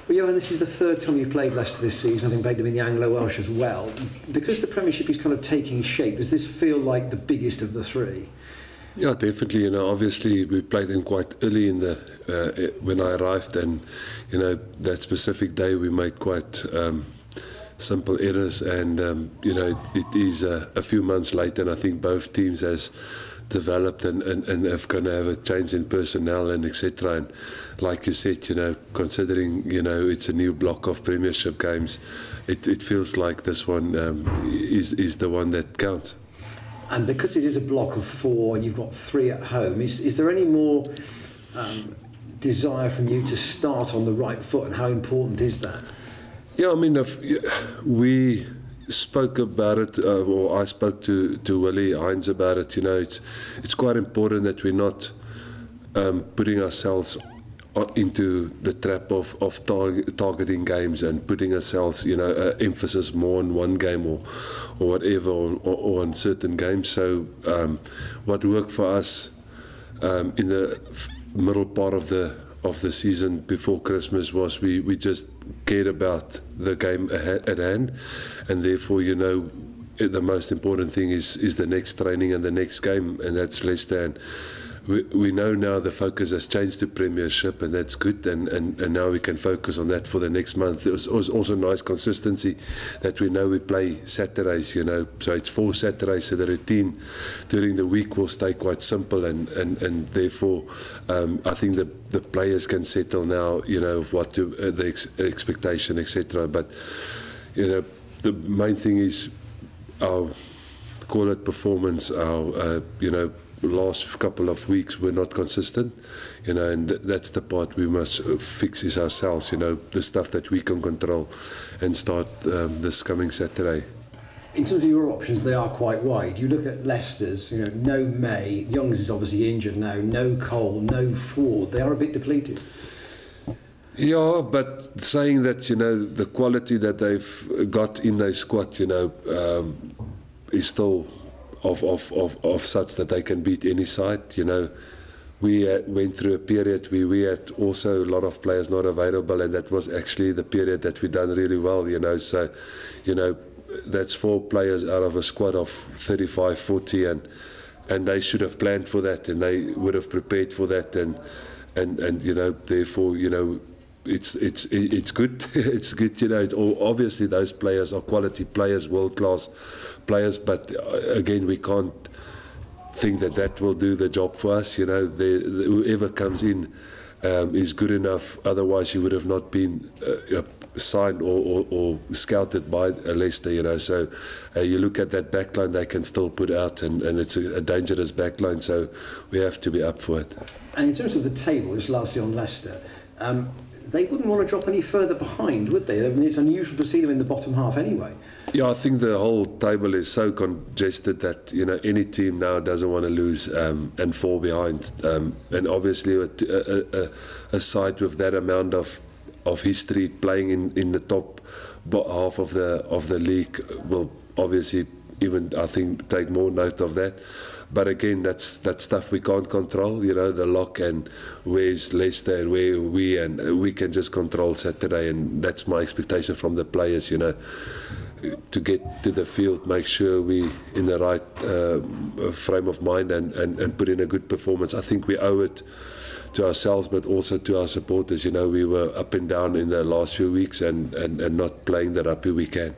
Well, Johan, this is the third time you've played Leicester this season, having played them in the Anglo-Welsh as well. Because the Premiership is kind of taking shape, does this feel like the biggest of the three? Yeah, definitely. Obviously we played them quite early in the when I arrived, and that specific day we made quite simple errors, and it is a few months later, and I think both teams has developed and have going to have a change in personnel and etc. And like you said, considering it's a new block of Premiership games, it feels like this one is the one that counts. And because it is a block of 4 and you've got 3 at home, is there any more desire from you to start on the right foot, and how important is that? Yeah, I mean, we spoke about it, or I spoke to Willie Hines about it. It's quite important that we're not putting ourselves into the trap of targeting games and putting ourselves, emphasis more on one game or whatever, or on certain games. So what worked for us in the middle part of the season before Christmas was we just cared about the game at hand, and therefore the most important thing is the next training and the next game, and that's Leicester. And we know now the focus has changed to Premiership, and that's good, and now we can focus on that for the next month. It was also nice consistency that we know we play Saturdays, so it's 4 Saturdays, so the routine during the week will stay quite simple, and therefore I think the players can settle now, of what to the expectation, etc. But the main thing is our, call it performance, our last couple of weeks were not consistent, and that's the part we must fix is ourselves, the stuff that we can control, and start this coming Saturday. In terms of your options, they are quite wide. You look at Leicester's, no May, Youngs is obviously injured now, no Cole, no Ford. They are a bit depleted. Yeah, but saying that, the quality that they've got in their squad, is still of such that they can beat any side. We went through a period where we had also a lot of players not available, and that was actually the period that we done really well. So that's 4 players out of a squad of 35, 40, and they should have planned for that, and they would have prepared for that, and therefore it's good. It's good. Obviously those players are quality players, world-class players, but again, we can't think that will do the job for us. Whoever comes in is good enough, otherwise he would have not been signed or scouted by Leicester. So you look at that backline they can still put out, and it's a dangerous backline, so we have to be up for it. And in terms of the table, just lastly on Leicester, they wouldn't want to drop any further behind, would they? I mean, it's unusual to see them in the bottom half anyway. Yeah, I think the whole table is so congested that any team now doesn't want to lose and fall behind. And obviously, a side with that amount of history playing in the top half of the league will obviously even, I think, take more note of that. But again, that's stuff we can't control, the lock and where's Leicester and where we, and we can just control Saturday, and that's my expectation from the players, to get to the field, make sure we in the right frame of mind and put in a good performance. I think we owe it to ourselves, but also to our supporters. We were up and down in the last few weeks and not playing the rugby we can.